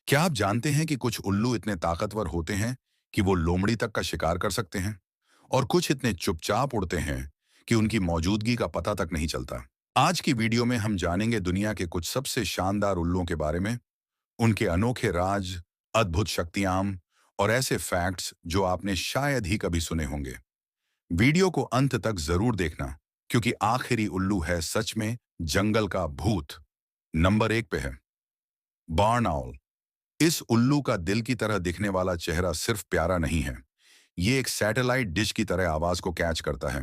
क्या आप जानते हैं कि कुछ उल्लू इतने ताकतवर होते हैं कि वो लोमड़ी तक का शिकार कर सकते हैं और कुछ इतने चुपचाप उड़ते हैं कि उनकी मौजूदगी का पता तक नहीं चलता। आज की वीडियो में हम जानेंगे दुनिया के कुछ सबसे शानदार उल्लुओं के बारे में, उनके अनोखे राज, अद्भुत शक्तियां और ऐसे फैक्ट्स जो आपने शायद ही कभी सुने होंगे। वीडियो को अंत तक जरूर देखना, क्योंकि आखिरी उल्लू है सच में जंगल का भूत। नंबर 1 पे है बार्न आउल। इस उल्लू का दिल की तरह दिखने वाला चेहरा सिर्फ प्यारा नहीं है, ये एक सैटेलाइट डिश की तरह आवाज को कैच करता है,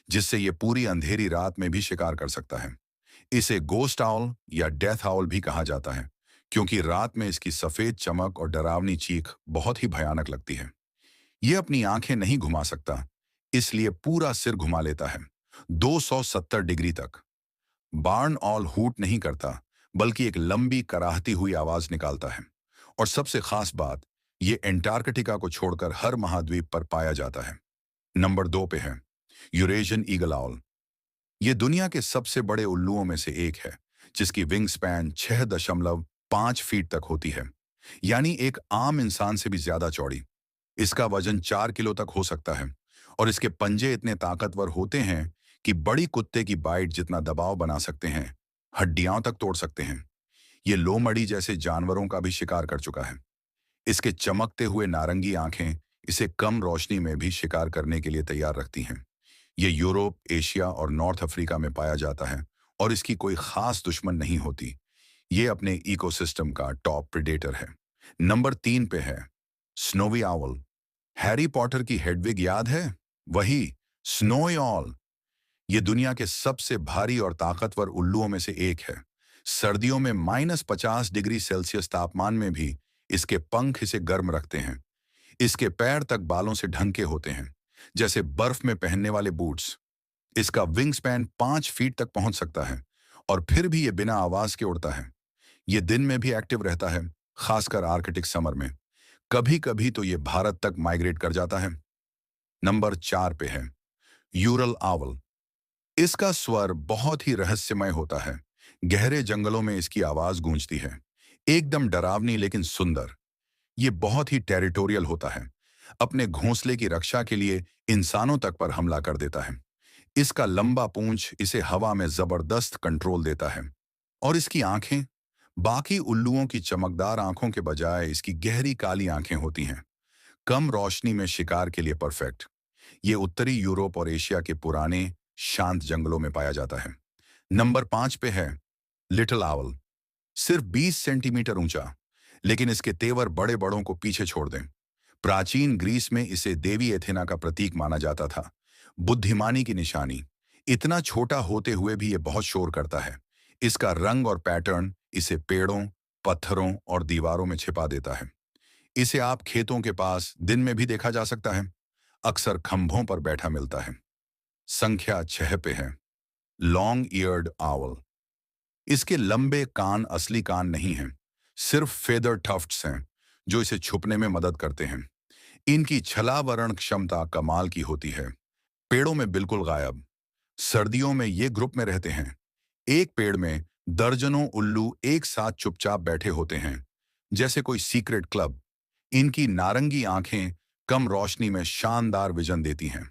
जिससे ये पूरी अंधेरी रात में भी शिकार कर सकता है। इसे गोस्ट आउल या डेथ आउल भी कहा जाता है, क्योंकि रात में इसकी सफेद चमक और डरावनी चीख बहुत ही भयानक लगती है। ये अपनी आंखें नहीं घुमा सकता, इसलिए पूरा सिर घुमा लेता है, 270 डिग्री तक। बार्न ऑल हूट नहीं करता, बल्कि एक लंबी कराहती हुई आवाज निकालता है। और सबसे खास बात, ये एंटार्कटिका को छोड़कर हर महाद्वीप पर पाया जाता है। नंबर 2 पे है यूरेशियन ईगल आउल। ये दुनिया के सबसे बड़े उल्लुओं में से एक है, जिसकी विंग स्पैन 6.5 फीट तक होती है, यानी एक आम इंसान से भी ज्यादा चौड़ी। इसका वजन 4 किलो तक हो सकता है और इसके पंजे इतने ताकतवर होते हैं कि बड़ी कुत्ते की बाइट जितना दबाव बना सकते हैं, हड्डियां तक तोड़ सकते हैं। ये लोमड़ी जैसे जानवरों का भी शिकार कर चुका है। इसके चमकते हुए नारंगी आंखें इसे कम रोशनी में भी शिकार करने के लिए तैयार रखती हैं। ये यूरोप, एशिया और नॉर्थ अफ्रीका में पाया जाता है और इसकी कोई खास दुश्मन नहीं होती। ये अपने इकोसिस्टम का टॉप प्रेडेटर है। नंबर 3 पे है स्नोवी आउल। हैरी पॉटर की हेडविग याद है? वही स्नोई ऑल। ये दुनिया के सबसे भारी और ताकतवर उल्लुओं में से एक है। सर्दियों में -50 डिग्री सेल्सियस तापमान में भी इसके पंख इसे गर्म रखते हैं। इसके पैर तक बालों से ढंके होते हैं, जैसे बर्फ में पहनने वाले बूट्स। इसका विंग स्पैन 5 फीट तक पहुंच सकता है और फिर भी ये बिना आवाज के उड़ता है। ये दिन में भी एक्टिव रहता है, खासकर आर्कटिक समर में। कभी कभी तो ये भारत तक माइग्रेट कर जाता है। नंबर 4 पे है यूरल आउल। इसका स्वर बहुत ही रहस्यमय होता है। गहरे जंगलों में इसकी आवाज गूंजती है, एकदम डरावनी लेकिन सुंदर। ये बहुत ही टेरिटोरियल होता है, अपने घोंसले की रक्षा के लिए इंसानों तक पर हमला कर देता है। इसका लंबा पूंछ इसे हवा में जबरदस्त कंट्रोल देता है। और इसकी आंखें, बाकी उल्लुओं की चमकदार आंखों के बजाय इसकी गहरी काली आंखें होती हैं, कम रोशनी में शिकार के लिए परफेक्ट। ये उत्तरी यूरोप और एशिया के पुराने शांत जंगलों में पाया जाता है। नंबर 5 पे है लिटिल आउल। सिर्फ 20 सेंटीमीटर ऊंचा, लेकिन इसके तेवर बड़े बड़ों को पीछे छोड़ दें। प्राचीन ग्रीस में इसे देवी एथेना का प्रतीक माना जाता था, बुद्धिमानी की निशानी। इतना छोटा होते हुए भी ये बहुत शोर करता है। इसका रंग और पैटर्न इसे पेड़ों, पत्थरों और दीवारों में छिपा देता है। इसे आप खेतों के पास दिन में भी देखा जा सकता है, अक्सर खंभों पर बैठा मिलता है। संख्या 6 पे है लॉन्ग ईयर्ड आउल। इसके लंबे कान असली कान नहीं हैं, सिर्फ फेदर टफ्ट्स हैं, जो इसे छुपने में मदद करते हैं। इनकी छलावरण क्षमता कमाल की होती है, पेड़ों में बिल्कुल गायब। सर्दियों में ये ग्रुप में रहते हैं। एक पेड़ में दर्जनों उल्लू एक साथ चुपचाप बैठे होते हैं, जैसे कोई सीक्रेट क्लब। इनकी नारंगी आंखें कम रोशनी में शानदार विजन देती हैं।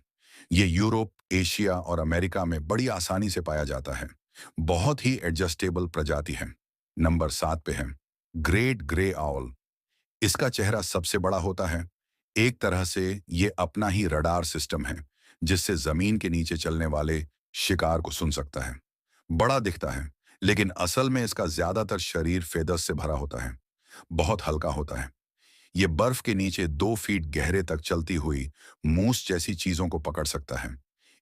ये यूरोप, एशिया और अमेरिका में बड़ी आसानी से पाया जाता है। बहुत ही एडजस्टेबल प्रजाति है। नंबर 7 पे है ग्रेट ग्रे आउल। इसका चेहरा सबसे बड़ा होता है। एक तरह से ये अपना ही रडार सिस्टम है, जिससे जमीन के नीचे चलने वाले शिकार को सुन सकता है। बड़ा दिखता है, लेकिन असल में इसका ज्यादातर शरीर फेदर्स से भरा होता है। बहुत हल्का होता है। ये बर्फ के नीचे 2 फीट गहरे तक चलती हुई मूस जैसी चीजों को पकड़ सकता है।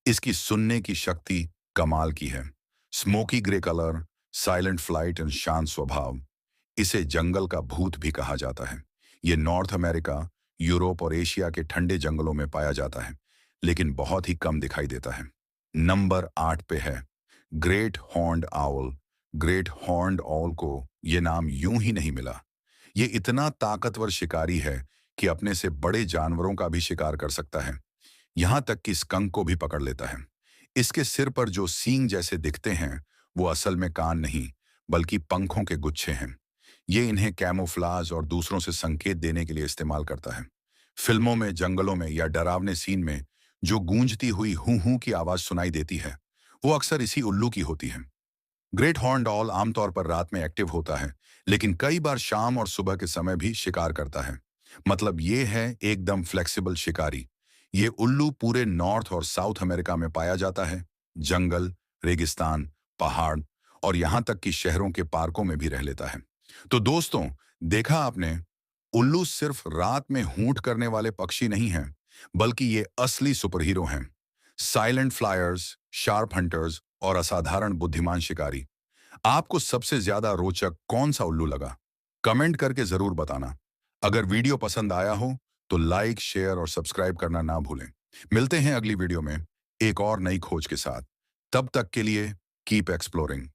इसकी सुनने की शक्ति कमाल की है। Smoky grey colour, silent flight and शांत स्वभाव। इसे जंगल का भूत भी कहा जाता है। ये नॉर्थ अमेरिका, यूरोप और एशिया के ठंडे जंगलों में पाया जाता है, लेकिन बहुत ही कम दिखाई देता है। नंबर 8 पे है great horned owl. Great horned owl को ये नाम यूं ही नहीं मिला। ये इतना ताकतवर शिकारी है कि अपने से बड़े जानवरों का भी शिकार कर सकता है, यहां तक कि स्कंक को भी पकड़ लेता है। इसके सिर पर जो सींग जैसे दिखते हैं, वो असल में कान नहीं, बल्कि पंखों के गुच्छे हैं। ये इन्हें कैमोफ्लाज और दूसरों से संकेत देने के लिए इस्तेमाल करता है। फिल्मों में, जंगलों में या डरावने सीन में जो गूंजती हुई हूं हूं की आवाज सुनाई देती है, वो अक्सर इसी उल्लू की होती है। ग्रेट हॉर्न्ड ऑल आमतौर पर रात में एक्टिव होता है, लेकिन कई बार शाम और सुबह के समय भी शिकार करता है। मतलब ये है एकदम फ्लेक्सिबल शिकारी। ये उल्लू पूरे नॉर्थ और साउथ अमेरिका में पाया जाता है। जंगल, रेगिस्तान, पहाड़ और यहाँ तक कि शहरों के पार्कों में भी रह लेता है। तो दोस्तों, देखा आपने, उल्लू सिर्फ रात में हूंट करने वाले पक्षी नहीं हैं, बल्कि ये असली सुपरहीरो हैं। साइलेंट फ्लायर्स, शार्प हंटर्स और असाधारण बुद्धिमान शिकारी। आपको सबसे ज्यादा रोचक कौन सा उल्लू लगा? कमेंट करके जरूर बताना। अगर वीडियो पसंद आया हो तो लाइक, शेयर और सब्सक्राइब करना ना भूलें। मिलते हैं अगली वीडियो में एक और नई खोज के साथ। तब तक के लिए कीप एक्सप्लोरिंग।